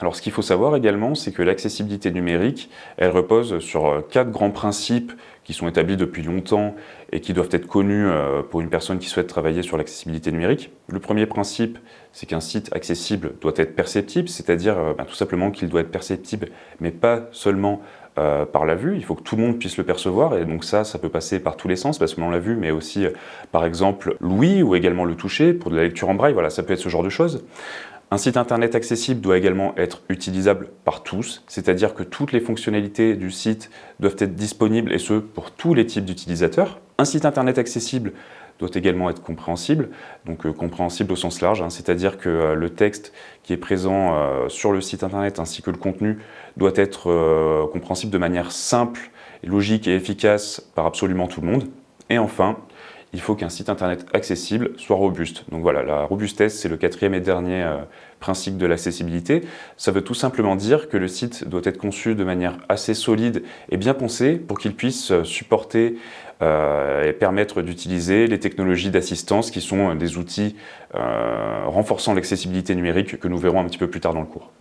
Alors ce qu'il faut savoir également, c'est que l'accessibilité numérique, elle repose sur 4 grands principes qui sont établis depuis longtemps et qui doivent être connus pour une personne qui souhaite travailler sur l'accessibilité numérique. Le premier principe, c'est qu'un site accessible doit être perceptible, c'est-à-dire tout simplement qu'il doit être perceptible, mais pas seulement par la vue, il faut que tout le monde puisse le percevoir, et donc ça peut passer par tous les sens, pas seulement la vue, mais aussi par exemple l'ouïe ou également le toucher pour de la lecture en braille, voilà, ça peut être ce genre de choses. Un site internet accessible doit également être utilisable par tous, c'est-à-dire que toutes les fonctionnalités du site doivent être disponibles, et ce, pour tous les types d'utilisateurs. Un site internet accessible doit également être compréhensible, donc compréhensible au sens large, hein, c'est-à-dire que le texte qui est présent sur le site internet ainsi que le contenu doit être compréhensible de manière simple, logique et efficace par absolument tout le monde. Et enfin, il faut qu'un site internet accessible soit robuste. Donc voilà, la robustesse, c'est le quatrième et dernier principe de l'accessibilité. Ça veut tout simplement dire que le site doit être conçu de manière assez solide et bien pensé pour qu'il puisse supporter et permettre d'utiliser les technologies d'assistance qui sont des outils renforçant l'accessibilité numérique que nous verrons un petit peu plus tard dans le cours.